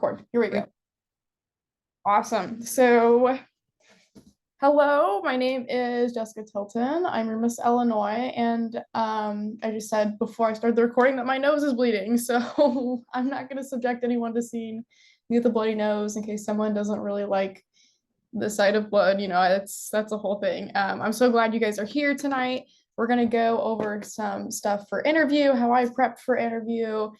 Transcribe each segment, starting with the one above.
record. Here we go. Awesome. So, hello, my name is Jessica Tilton. I'm your Miss Illinois, and I just said before I started the recording that my nose is bleeding, so I'm not going to subject anyone to seeing me with a bloody nose in case someone doesn't really like the sight of blood. That's a whole thing. I'm so glad you guys are here tonight. We're gonna go over some stuff for interview, how I prepped for interview,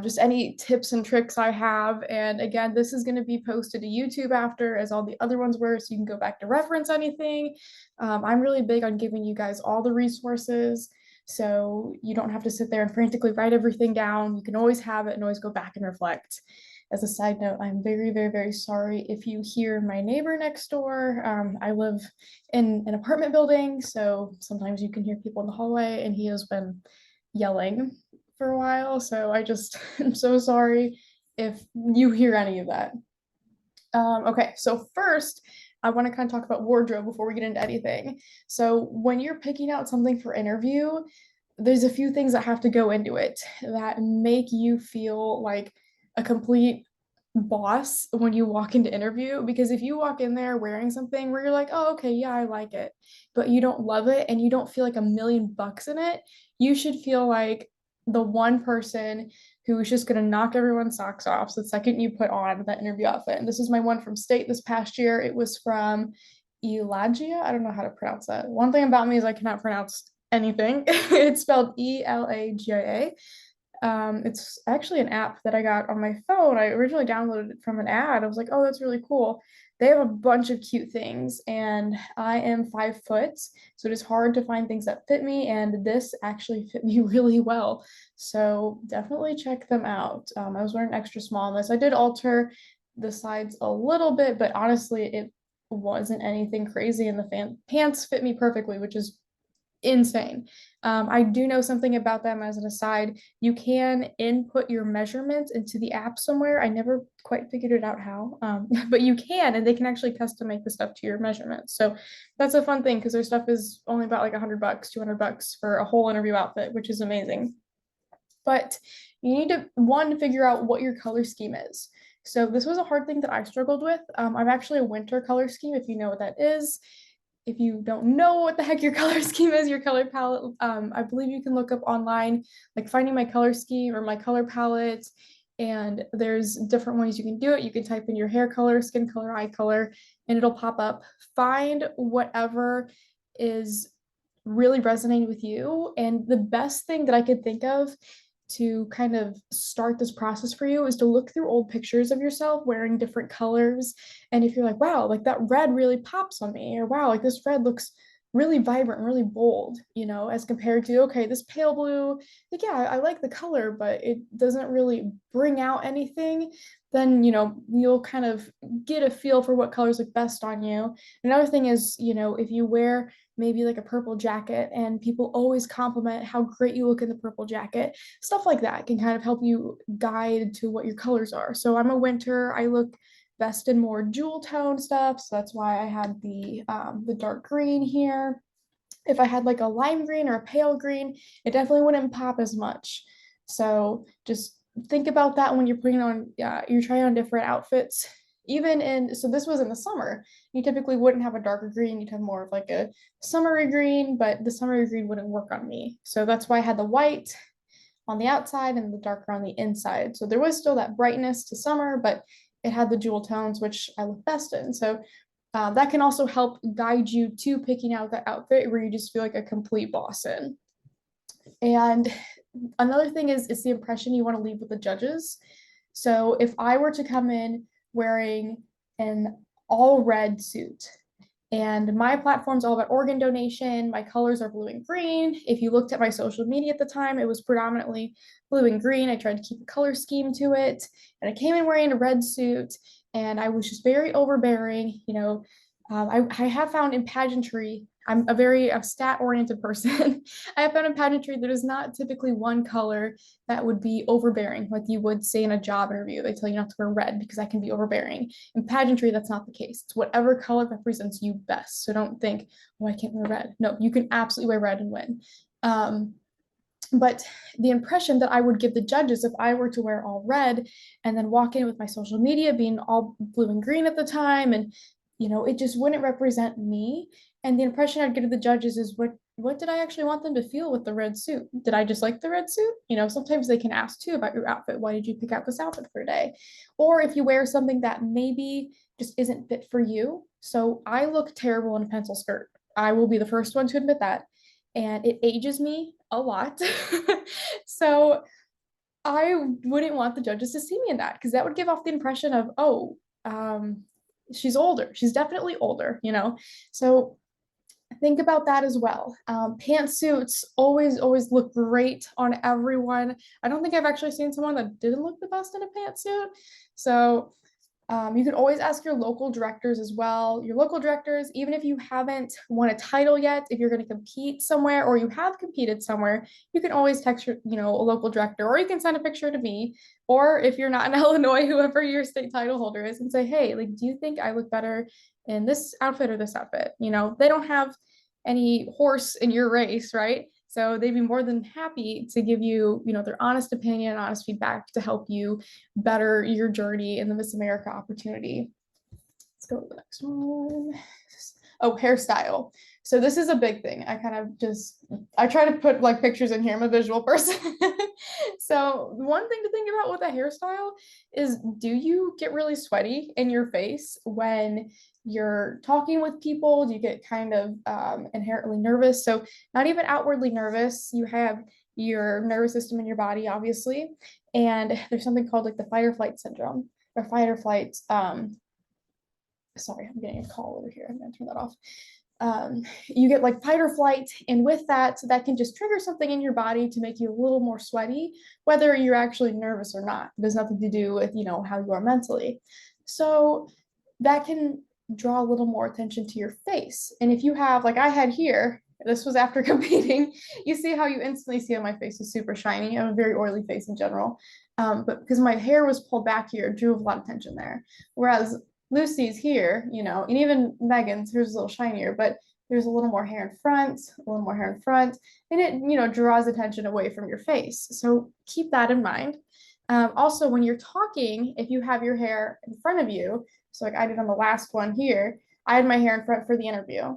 just any tips and tricks I have. And again, this is gonna be posted to YouTube after, as all the other ones were, so you can go back to reference anything. I'm really big on giving you guys all the resources, so you don't have to sit there and frantically write everything down. You can always have it and always go back and reflect. As a side note, I'm very, very, very sorry if you hear my neighbor next door. I live in an apartment building, so sometimes you can hear people in the hallway, and he has been yelling for a while. So I just am so sorry if you hear any of that. Okay, so first, I want to kind of talk about wardrobe before we get into anything. So when you're picking out something for interview, there's a few things that have to go into it that make you feel like a complete boss when you walk into interview. Because if you walk in there wearing something where you're like, oh, okay, yeah, I like it, but you don't love it and you don't feel like $1 million in it, you should feel like the one person who is just going to knock everyone's socks off the second you put on that interview outfit. And this is my one from State this past year. It was from Elagia. I don't know how to pronounce that. One thing about me is I cannot pronounce anything. It's spelled Elagia. It's actually an app that I got on my phone. I originally downloaded it from an ad. I was like, oh, that's really cool. They have a bunch of cute things, and I am 5 foot, so it is hard to find things that fit me, and this actually fit me really well. So definitely check them out. I was wearing extra small in this. I did alter the sides a little bit, but honestly, it wasn't anything crazy, and the pants fit me perfectly, which is insane. I do know something about them as an aside. You can input your measurements into the app somewhere. I never quite figured it out how, but you can, and they can actually custom make the stuff to your measurements. So that's a fun thing because their stuff is only about like $100, $200 for a whole interview outfit, which is amazing. But you need to, one, figure out what your color scheme is. So this was a hard thing that I struggled with. I'm actually a winter color scheme, if you know what that is. If you don't know what the heck your color scheme is, your color palette, I believe you can look up online, like finding my color scheme or my color palette. And there's different ways you can do it. You can type in your hair color, skin color, eye color, and it'll pop up. Find whatever is really resonating with you. And the best thing that I could think of to kind of start this process for you is to look through old pictures of yourself wearing different colors. And if you're like, wow, like that red really pops on me, or wow, like this red looks really vibrant and really bold, as compared to, okay, this pale blue, like, yeah, I like the color, but it doesn't really bring out anything, then, you'll kind of get a feel for what colors look best on you. Another thing is, if you wear maybe like a purple jacket and people always compliment how great you look in the purple jacket, stuff like that can kind of help you guide to what your colors are. So I'm a winter, I look best in more jewel tone stuff, so that's why I had the dark green here. If I had like a lime green or a pale green, it definitely wouldn't pop as much. So just think about that when you're putting on, you're trying on different outfits. So this was in the summer. You typically wouldn't have a darker green. You'd have more of like a summery green, but the summery green wouldn't work on me. So that's why I had the white on the outside and the darker on the inside. So there was still that brightness to summer, but it had the jewel tones, which I look best in. So that can also help guide you to picking out the outfit where you just feel like a complete boss in. And another thing is the impression you want to leave with the judges. So if I were to come in wearing an all red suit, and my platform's all about organ donation. My colors are blue and green. If you looked at my social media at the time, it was predominantly blue and green. I tried to keep a color scheme to it. And I came in wearing a red suit, and I was just very overbearing. I have found in pageantry, I'm a very stat-oriented person. I have found in pageantry there is not typically one color that would be overbearing, like you would say in a job interview. They tell you not to wear red because that can be overbearing. In pageantry, that's not the case. It's whatever color represents you best. So don't think, oh, I can't wear red. No, you can absolutely wear red and win. But the impression that I would give the judges if I were to wear all red and then walk in with my social media being all blue and green at the time, and it just wouldn't represent me. And the impression I'd give to the judges is what did I actually want them to feel with the red suit? Did I just like the red suit? Sometimes they can ask too about your outfit. Why did you pick out this outfit for a day? Or if you wear something that maybe just isn't fit for you. So I look terrible in a pencil skirt. I will be the first one to admit that, and it ages me a lot. So I wouldn't want the judges to see me in that, because that would give off the impression of, oh, she's older. She's definitely older. So think about that as well. Pantsuits always look great on everyone. I don't think I've actually seen someone that didn't look the best in a pantsuit. So you can always ask your local directors as well. Your local directors, even if you haven't won a title yet, if you're going to compete somewhere or you have competed somewhere, you can always text a local director, or you can send a picture to me. Or if you're not in Illinois, whoever your state title holder is, and say, hey, like, do you think I look better in this outfit or this outfit? They don't have any horse in your race, right? So they'd be more than happy to give you, their honest opinion, honest feedback to help you better your journey in the Miss America opportunity. Let's go to the next one. Oh, hairstyle. So this is a big thing. I try to put like pictures in here. I'm a visual person. So one thing to think about with a hairstyle is, do you get really sweaty in your face when you're talking with people? Do you get kind of inherently nervous? So not even outwardly nervous. You have your nervous system in your body, obviously. And there's something called like the fight or flight syndrome, or fight or flight. Sorry, I'm getting a call over here. I'm gonna turn that off. You get like fight or flight, and with that, that can just trigger something in your body to make you a little more sweaty, whether you're actually nervous or not. It has nothing to do with how you are mentally. So that can draw a little more attention to your face. And if you have, like I had here, this was after competing, you see how you instantly see on my face is super shiny. I have a very oily face in general. But because my hair was pulled back here, it drew a lot of tension there. Whereas Lucy's here, and even Megan's, hers is a little shinier, but there's a little more hair in front, a little more hair in front, and it, draws attention away from your face. So keep that in mind. Also, when you're talking, if you have your hair in front of you, so like I did on the last one here, I had my hair in front for the interview.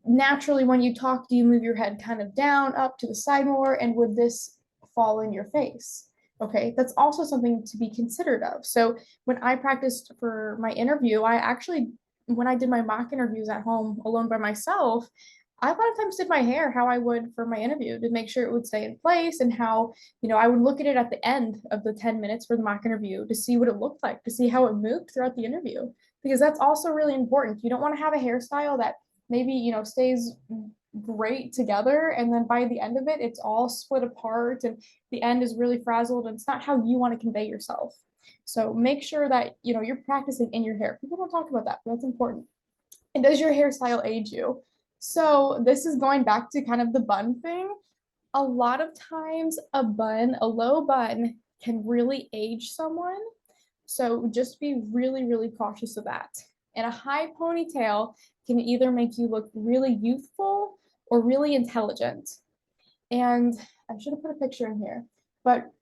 Naturally, when you talk, do you move your head kind of down, up to the side more, and would this fall in your face? Okay, that's also something to be considered of. So when I practiced for my interview, when I did my mock interviews at home alone by myself, I a lot of times did my hair how I would for my interview to make sure it would stay in place, and how, I would look at it at the end of the 10 minutes for the mock interview to see what it looked like, to see how it moved throughout the interview, because that's also really important. You don't want to have a hairstyle that maybe, stays great together, and then by the end of it, it's all split apart and the end is really frazzled, and it's not how you want to convey yourself. So make sure that, you're practicing in your hair. People don't talk about that, but that's important. And does your hairstyle age you? So this is going back to kind of the bun thing. A lot of times a low bun can really age someone. So just be really, really cautious of that. And a high ponytail can either make you look really youthful or really intelligent. And I should have put a picture in here, but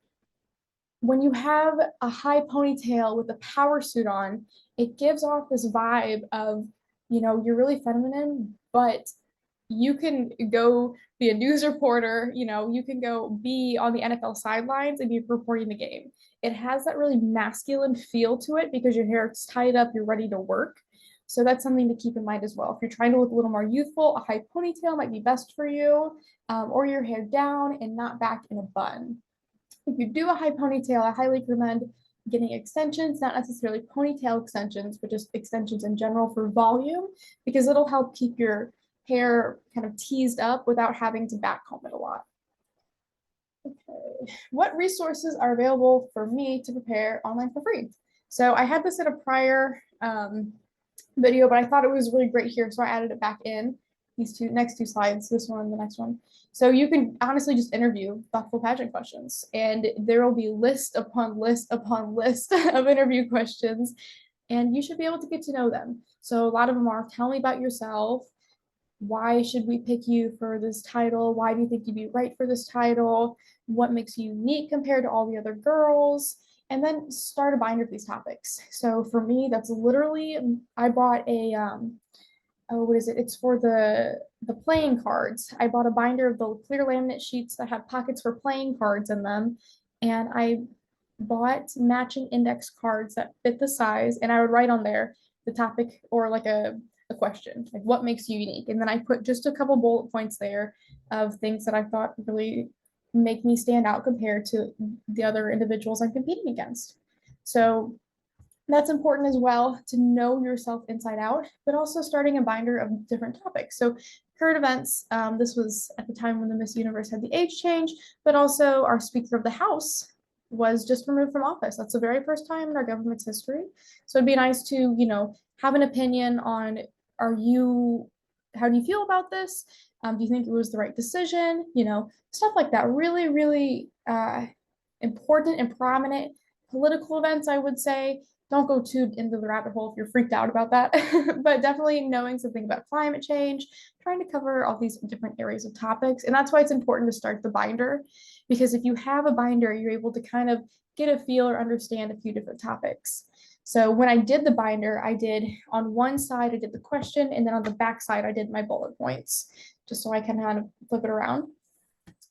when you have a high ponytail with a power suit on, it gives off this vibe of, you're really feminine, but you can go be a news reporter, you can go be on the NFL sidelines and be reporting the game. It has that really masculine feel to it because your hair is tied up, you're ready to work. So that's something to keep in mind as well. If you're trying to look a little more youthful, a high ponytail might be best for you, or your hair down and not back in a bun. If you do a high ponytail, I highly recommend getting extensions, not necessarily ponytail extensions, but just extensions in general for volume, because it'll help keep your hair kind of teased up without having to backcomb it a lot. Okay, what resources are available for me to prepare online for free? So I had this in a prior video, but I thought it was really great here, so I added it back in these next two slides, this one and the next one. So you can honestly just interview thoughtful pageant questions, and there will be list upon list upon list of interview questions, and you should be able to get to know them. So a lot of them are, tell me about yourself, why should we pick you for this title? Why do you think you'd be right for this title? What makes you unique compared to all the other girls? And then start a binder of these topics. So for me, that's literally, I bought a, oh, what is it? It's for the playing cards. I bought a binder of the clear laminate sheets that have pockets for playing cards in them. And I bought matching index cards that fit the size, and I would write on there the topic or like a question, like what makes you unique. And then I put just a couple bullet points there of things that I thought really make me stand out compared to the other individuals I'm competing against. So that's important as well, to know yourself inside out, but also starting a binder of different topics. So current events, this was at the time when the Miss Universe had the age change, but also our Speaker of the House was just removed from office. That's the very first time in our government's history. So it'd be nice to, have an opinion on, how do you feel about this? Do you think it was the right decision? Stuff like that. Really, really important and prominent political events, I would say. Don't go too into the rabbit hole if you're freaked out about that, but definitely knowing something about climate change, trying to cover all these different areas of topics. And that's why it's important to start the binder, because if you have a binder, you're able to kind of get a feel or understand a few different topics. So when I did the binder, I did on one side, I did the question, and then on the back side, I did my bullet points, just so I can kind of flip it around.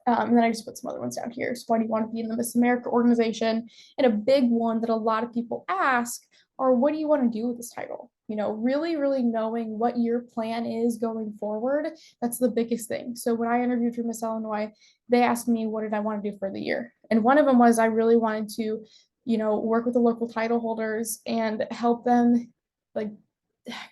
And then I just put some other ones down here. So why do you want to be in the Miss America organization? And a big one that a lot of people ask are, what do you want to do with this title? Really, really knowing what your plan is going forward. That's the biggest thing. So when I interviewed for Miss Illinois, they asked me, what did I want to do for the year? And one of them was, I really wanted to, work with the local title holders and help them, like,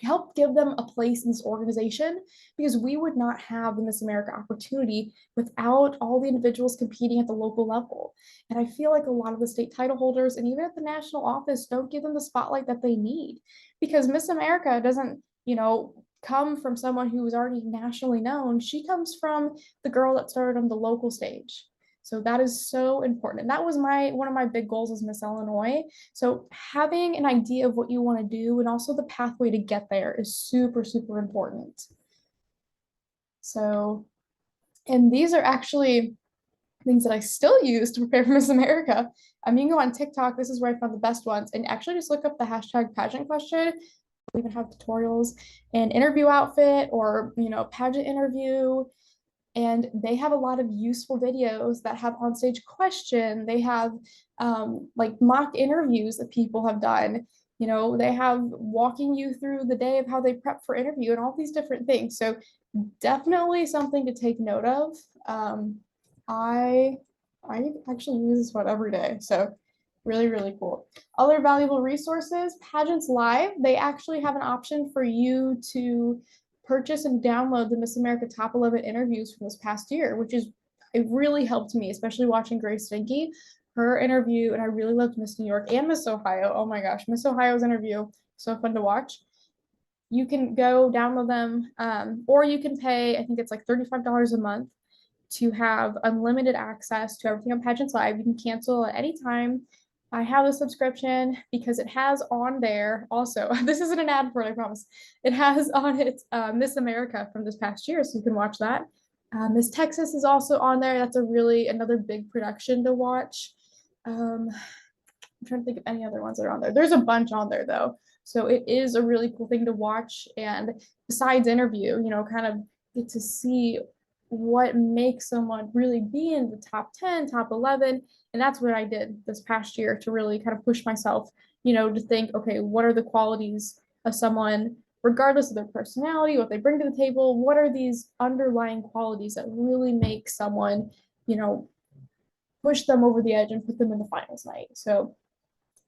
help give them a place in this organization, because we would not have the Miss America opportunity without all the individuals competing at the local level. And I feel like a lot of the state title holders and even at the national office don't give them the spotlight that they need, because Miss America doesn't, come from someone who is already nationally known. She comes from the girl that started on the local stage. So that is so important. And that was one of my big goals as Miss Illinois. So having an idea of what you want to do and also the pathway to get there is super, super important. So, and these are actually things that I still use to prepare for Miss America. I mean, go on TikTok. This is where I found the best ones. And actually just look up the hashtag pageant question. We even have tutorials and interview outfit or, pageant interview. And they have a lot of useful videos that have onstage question. They have like mock interviews that people have done. They have walking you through the day of how they prep for interview and all these different things. So definitely something to take note of. I I actually use this one every day. So really, really cool. Other valuable resources, Pageants Live. They actually have an option for you to purchase and download the Miss America Top 11 interviews from this past year, which is, it really helped me, especially watching Grace Stinky, her interview, and I really loved Miss New York and Miss Ohio. Oh my gosh, Miss Ohio's interview, so fun to watch. You can go download them, or you can pay, I think it's like $35 a month to have unlimited access to everything on Pageants Live. You can cancel at any time. I have a subscription because it has on there also, this isn't an ad for it, I promise. It has on it Miss America from this past year, so you can watch that. Miss Texas is also on there. That's another big production to watch. I'm trying to think of any other ones that are on there. There's a bunch on there though. So it is a really cool thing to watch. And besides interview, kind of get to see what makes someone really be in the top 10, top 11. And that's what I did this past year to really kind of push myself, to think, okay, what are the qualities of someone, regardless of their personality, what they bring to the table? What are these underlying qualities that really make someone, push them over the edge and put them in the finals night? So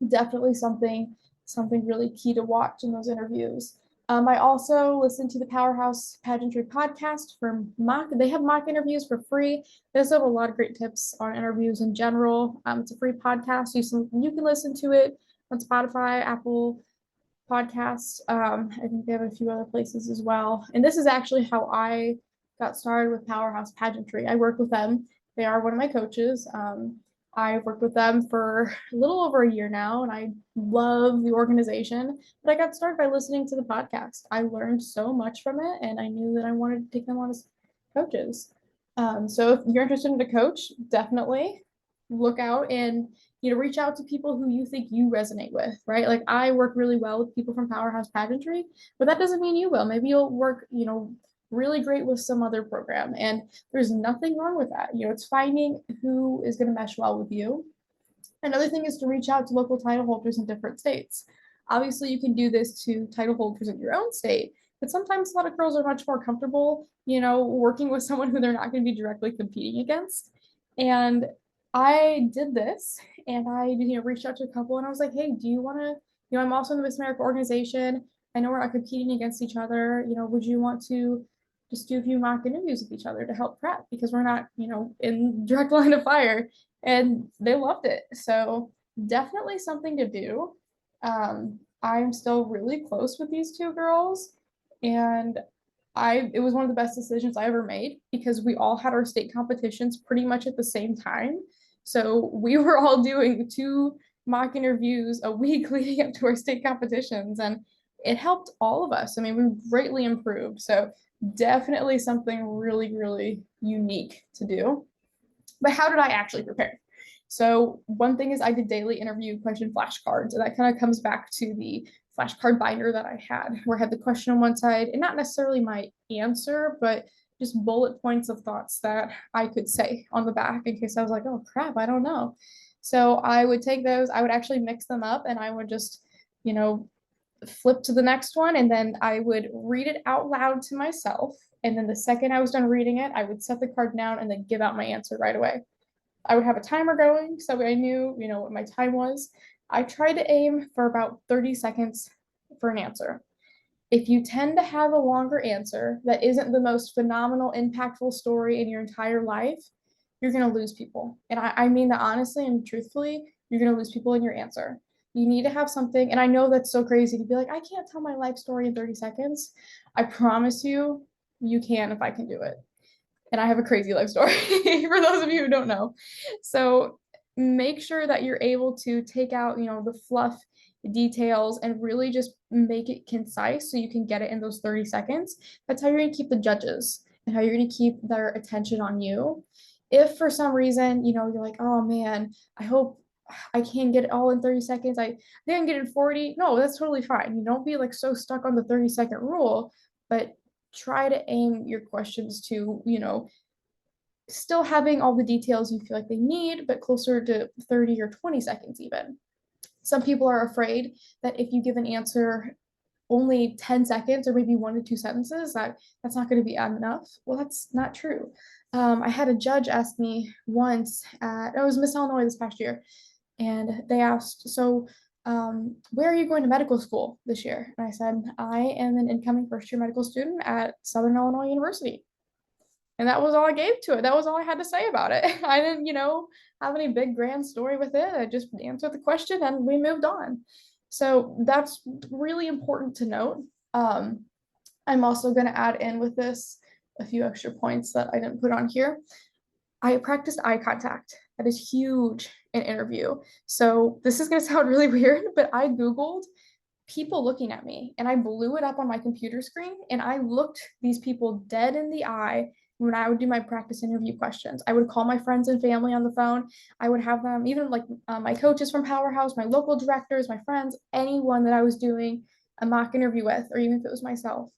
definitely something really key to watch in those interviews. I also listen to the Powerhouse Pageantry podcast for mock. They have mock interviews for free. They also have a lot of great tips on interviews in general. It's a free podcast. You can listen to it on Spotify, Apple Podcasts. I think they have a few other places as well. And this is actually how I got started with Powerhouse Pageantry. I work with them. They are one of my coaches. I've worked with them for a little over a year now, and I love the organization. But I got started by listening to the podcast. I learned so much from it, and I knew that I wanted to take them on as coaches. So if you're interested in a coach, definitely look out and reach out to people who you think you resonate with, right? Like I work really well with people from Powerhouse Pageantry, but that doesn't mean you will. Maybe you'll work, really great with some other program. And there's nothing wrong with that. It's finding who is going to mesh well with you. Another thing is to reach out to local title holders in different states. Obviously, you can do this to title holders in your own state, but sometimes a lot of girls are much more comfortable, working with someone who they're not going to be directly competing against. And I did this and I, reached out to a couple and I was like, hey, do you want to, I'm also in the Miss America organization. I know we're not competing against each other. Would you want to just do a few mock interviews with each other to help prep because we're not, in direct line of fire, and they loved it. So definitely something to do. I'm still really close with these two girls, and it was one of the best decisions I ever made because we all had our state competitions pretty much at the same time. So we were all doing 2 mock interviews a week leading up to our state competitions, and it helped all of us. I mean, we greatly improved. So definitely something really, really unique to do. But how did I actually prepare? So one thing is I did daily interview question flashcards, and that kind of comes back to the flashcard binder that I had, where I had the question on one side and not necessarily my answer, but just bullet points of thoughts that I could say on the back in case I was like, oh crap, I don't know. So I would take those, I would actually mix them up, and I would just, flip to the next one, and then I would read it out loud to myself. And then the second I was done reading it, I would set the card down and then give out my answer right away. I would have a timer going so I knew, what my time was. I tried to aim for about 30 seconds for an answer. If you tend to have a longer answer that isn't the most phenomenal, impactful story in your entire life, you're going to lose people. And I mean that honestly and truthfully, you're going to lose people in your answer. You need to have something. And I know that's so crazy to be like, I can't tell my life story in 30 seconds. I promise you, you can if I can do it. And I have a crazy life story for those of you who don't know. So make sure that you're able to take out, the fluff, the details, and really just make it concise so you can get it in those 30 seconds. That's how you're going to keep the judges and how you're going to keep their attention on you. If for some reason, you're like, oh man, I hope I can get it all in 30 seconds. I think I can get it in 40. No, that's totally fine. You don't be like so stuck on the 30-second rule, but try to aim your questions to, still having all the details you feel like they need, but closer to 30 or 20 seconds even. Some people are afraid that if you give an answer only 10 seconds or maybe 1 to 2 sentences, that's not going to be enough. Well, that's not true. I had a judge ask me once it was Miss Illinois this past year, and they asked, so where are you going to medical school this year? And I said, I am an incoming first-year medical student at Southern Illinois University. And that was all I gave to it. That was all I had to say about it. I didn't, have any big grand story with it. I just answered the question and we moved on. So that's really important to note. I'm also going to add in with this a few extra points that I didn't put on here. I practiced eye contact. That is huge in interview. So this is going to sound really weird, but I Googled people looking at me and I blew it up on my computer screen and I looked these people dead in the eye when I would do my practice interview questions. I would call my friends and family on the phone. I would have them, even like my coaches from Powerhouse, my local directors, my friends, anyone that I was doing a mock interview with, or even if it was myself.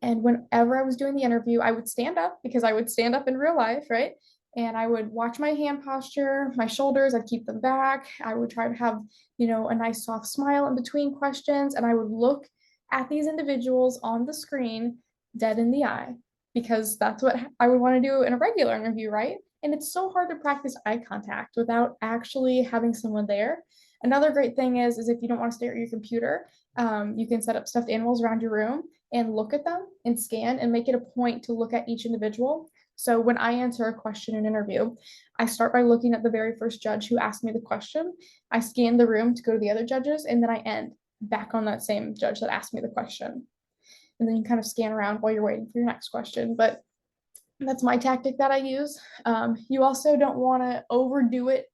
And whenever I was doing the interview, I would stand up because I would stand up in real life, right? And I would watch my hand posture, my shoulders, I'd keep them back. I would try to have, a nice soft smile in between questions. And I would look at these individuals on the screen dead in the eye because that's what I would want to do in a regular interview, right? And it's so hard to practice eye contact without actually having someone there. Another great thing is if you don't want to stare at your computer, you can set up stuffed animals around your room and look at them and scan and make it a point to look at each individual. So when I answer a question in an interview, I start by looking at the very first judge who asked me the question. I scan the room to go to the other judges, and then I end back on that same judge that asked me the question. And then you kind of scan around while you're waiting for your next question. But that's my tactic that I use. You also don't want to overdo it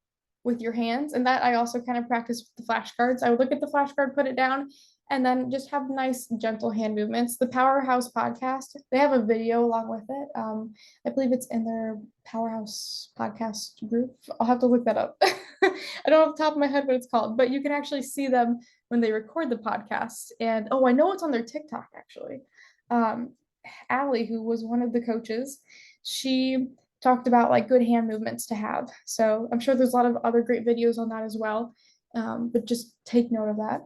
with your hands. And that I also kind of practice with the flashcards. I would look at the flashcard, put it down, and then just have nice, gentle hand movements. The Powerhouse podcast, they have a video along with it. I believe it's in their Powerhouse podcast group. I'll have to look that up. I don't have the top of my head what it's called, but you can actually see them when they record the podcast. And oh, I know it's on their TikTok actually. Um, Allie, who was one of the coaches, she talked about like good hand movements to have. So I'm sure there's a lot of other great videos on that as well. But just take note of that.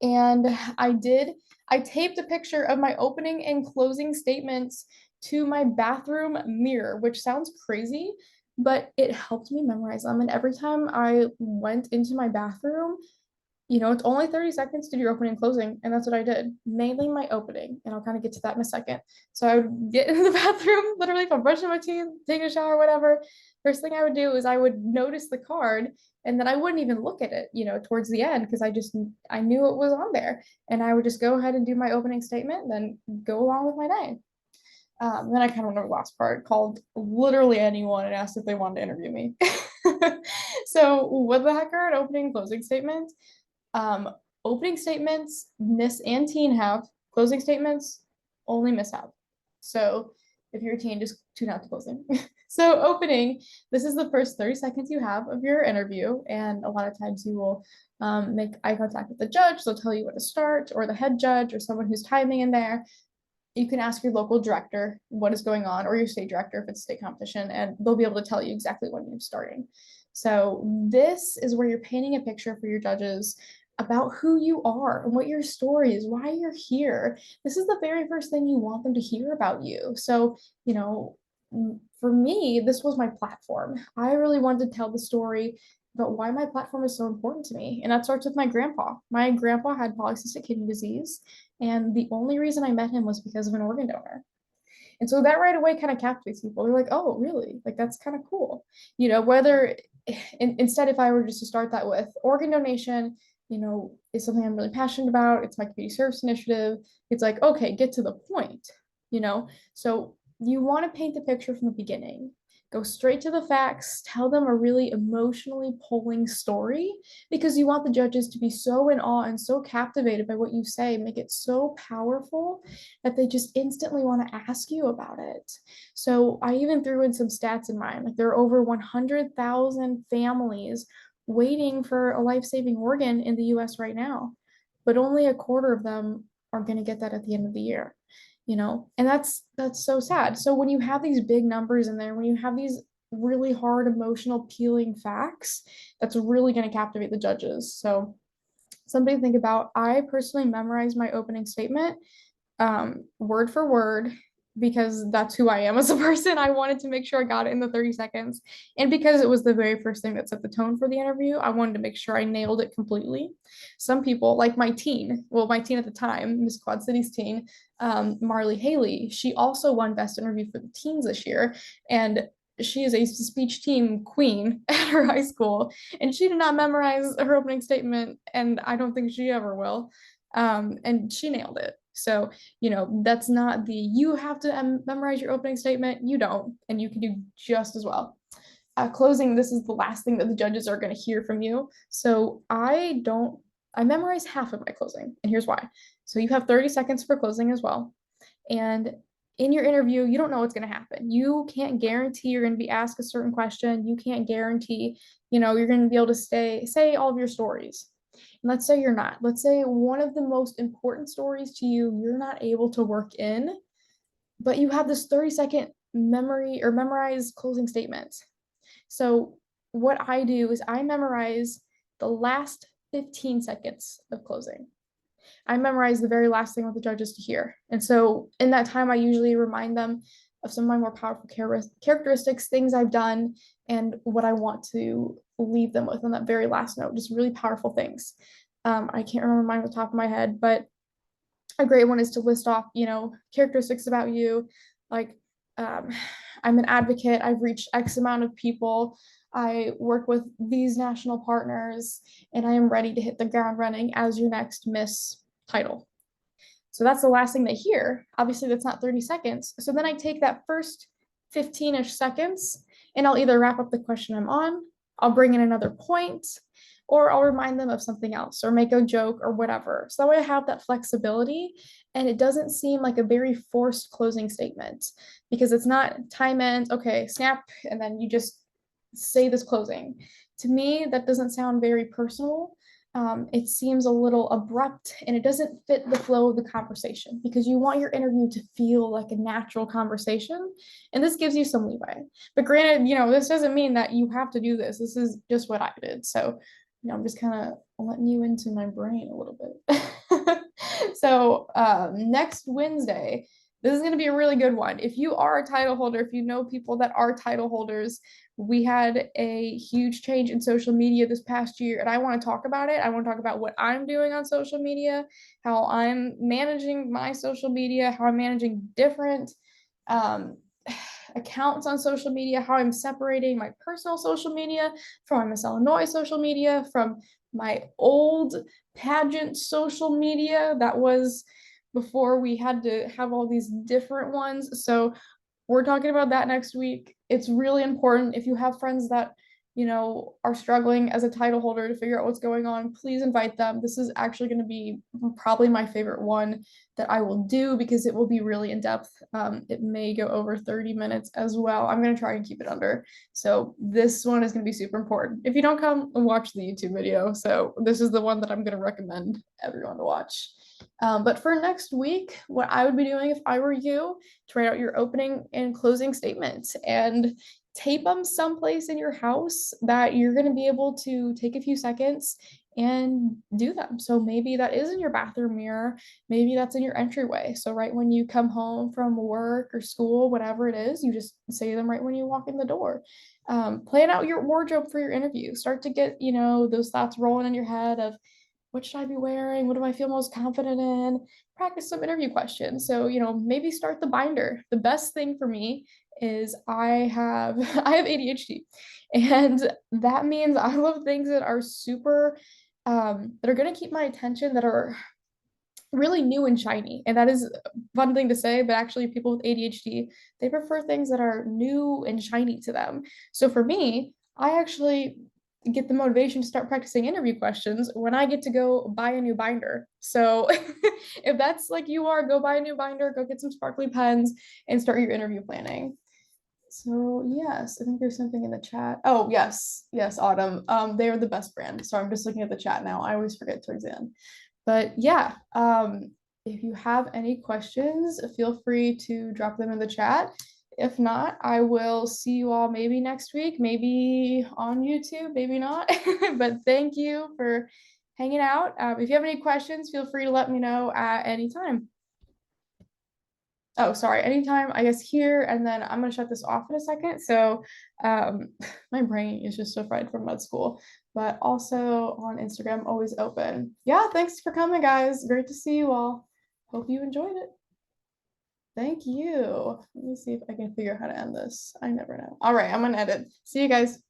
And I taped a picture of my opening and closing statements to my bathroom mirror, which sounds crazy, but it helped me memorize them. And every time I went into my bathroom, it's only 30 seconds to do your opening and closing. And that's what I did, mainly my opening. And I'll kind of get to that in a second. So I would get into the bathroom, literally, if I'm brushing my teeth, taking a shower, whatever. First thing I would do is I would notice the card and then I wouldn't even look at it, towards the end because I knew it was on there. And I would just go ahead and do my opening statement, then go along with my day. Then I kind of remember the last part, called literally anyone and asked if they wanted to interview me. So what the heck are an opening and closing statement? Opening statements, Miss and teen have. Closing statements, only Miss have. So if you're a teen, just tune out the closing. So opening, this is the first 30 seconds you have of your interview. And a lot of times you will make eye contact with the judge. They'll tell you when to start, or the head judge, or someone who's timing in there. You can ask your local director what is going on, or your state director if it's a state competition, and they'll be able to tell you exactly when you're starting. So this is where you're painting a picture for your judges about who you are and what your story is, why you're here. This is the very first thing you want them to hear about you. So, for me, this was my platform. I really wanted to tell the story about why my platform is so important to me. And that starts with my grandpa. My grandpa had polycystic kidney disease, and the only reason I met him was because of an organ donor. And so that right away kind of captivates people. They're like, oh, really? Like, that's kind of cool. Whether instead, if I were just to start that with organ donation, is something I'm really passionate about. It's my community service initiative. It's like, okay, get to the point, So you want to paint the picture from the beginning. Go straight to the facts, tell them a really emotionally pulling story because you want the judges to be so in awe and so captivated by what you say, make it so powerful that they just instantly want to ask you about it. So I even threw in some stats in mine. Like, there are over 100,000 families waiting for a life-saving organ in the US right now, but only a quarter of them are going to get that at the end of the year. And that's so sad. So when you have these big numbers in there, when you have these really hard, emotional, peeling facts, that's really going to captivate the judges. So something to think about. I personally memorized my opening statement word for word because that's who I am as a person. I wanted to make sure I got it in the 30 seconds. And because it was the very first thing that set the tone for the interview, I wanted to make sure I nailed it completely. Some people, like my teen at the time, Miss Quad City's teen, Marley Haley, she also won Best Interview for the teens this year. And she is a speech team queen at her high school. And she did not memorize her opening statement. And I don't think she ever will. And she nailed it. So, that's not you have to memorize your opening statement. You don't, and you can do just as well. Closing, this is the last thing that the judges are going to hear from you. So I memorize half of my closing, and here's why. So you have 30 seconds for closing as well. And in your interview, you don't know what's going to happen. You can't guarantee you're going to be asked a certain question. You can't guarantee, you're going to be able to say all of your stories. And let's say you're not. Let's say one of the most important stories to you, you're not able to work in, but you have this 30-second memory or memorized closing statement. So what I do is I memorize the last 15 seconds of closing. I memorize the very last thing I want the judges to hear. And so in that time, I usually remind them of some of my more powerful characteristics, things I've done, and what I want to leave them with on that very last note, just really powerful things. I can't remember mine off the top of my head, but a great one is to list off, characteristics about you, like I'm an advocate, I've reached X amount of people, I work with these national partners, and I am ready to hit the ground running as your next Miss title. So that's the last thing they hear. Obviously, that's not 30 seconds. So then I take that first 15-ish seconds and I'll either wrap up the question I'm on, I'll bring in another point, or I'll remind them of something else or make a joke or whatever. So that way I have that flexibility and it doesn't seem like a very forced closing statement because it's not time ends, okay, snap, and then you just say this closing. To me, that doesn't sound very personal. It seems a little abrupt and it doesn't fit the flow of the conversation because you want your interview to feel like a natural conversation. And this gives you some leeway. But granted, this doesn't mean that you have to do this. This is just what I did. So, I'm just kind of letting you into my brain a little bit. So, next Wednesday, this is going to be a really good one. If you are a title holder, if you know people that are title holders, we had a huge change in social media this past year, and I want to talk about it. I want to talk about what I'm doing on social media, how I'm managing my social media, how I'm managing different accounts on social media, how I'm separating my personal social media from my Miss Illinois social media, from my old pageant social media that was before we had to have all these different ones. So we're talking about that next week. It's really important. If you have friends that, are struggling as a title holder to figure out what's going on, please invite them. This is actually going to be probably my favorite one that I will do because it will be really in depth. It may go over 30 minutes as well. I'm going to try and keep it under. So this one is going to be super important. If you don't come and watch the YouTube video, so this is the one that I'm going to recommend everyone to watch. But for next week, what I would be doing if I were you, to write out your opening and closing statements and tape them someplace in your house that you're going to be able to take a few seconds and do them. So maybe that is in your bathroom mirror, maybe that's in your entryway. So right when you come home from work or school, whatever it is, you just say them right when you walk in the door. Plan out your wardrobe for your interview. Start to get, those thoughts rolling in your head of what should I be wearing? What do I feel most confident in? Practice some interview questions. So, maybe start the binder. The best thing for me is I have I have ADHD. And that means I love things that are super that are going to keep my attention, that are really new and shiny. And that is a fun thing to say, but actually people with ADHD, they prefer things that are new and shiny to them. So for me, I actually get the motivation to start practicing interview questions when I get to go buy a new binder. So if that's like you are, go buy a new binder, go get some sparkly pens and start your interview planning. So yes, I think there's something in the chat. Oh, yes, Autumn. They are the best brand. So I'm just looking at the chat now. I always forget towards the end. But yeah, if you have any questions, feel free to drop them in the chat. If not, I will see you all maybe next week, maybe on YouTube, maybe not. But thank you for hanging out. If you have any questions, feel free to let me know at any time. Oh, sorry, anytime, I guess here, and then I'm gonna shut this off in a second. So my brain is just so fried from med school, but also on Instagram, always open. Yeah, thanks for coming, guys. Great to see you all. Hope you enjoyed it. Thank you. Let me see if I can figure out how to end this. I never know. All right, I'm gonna edit. See you guys.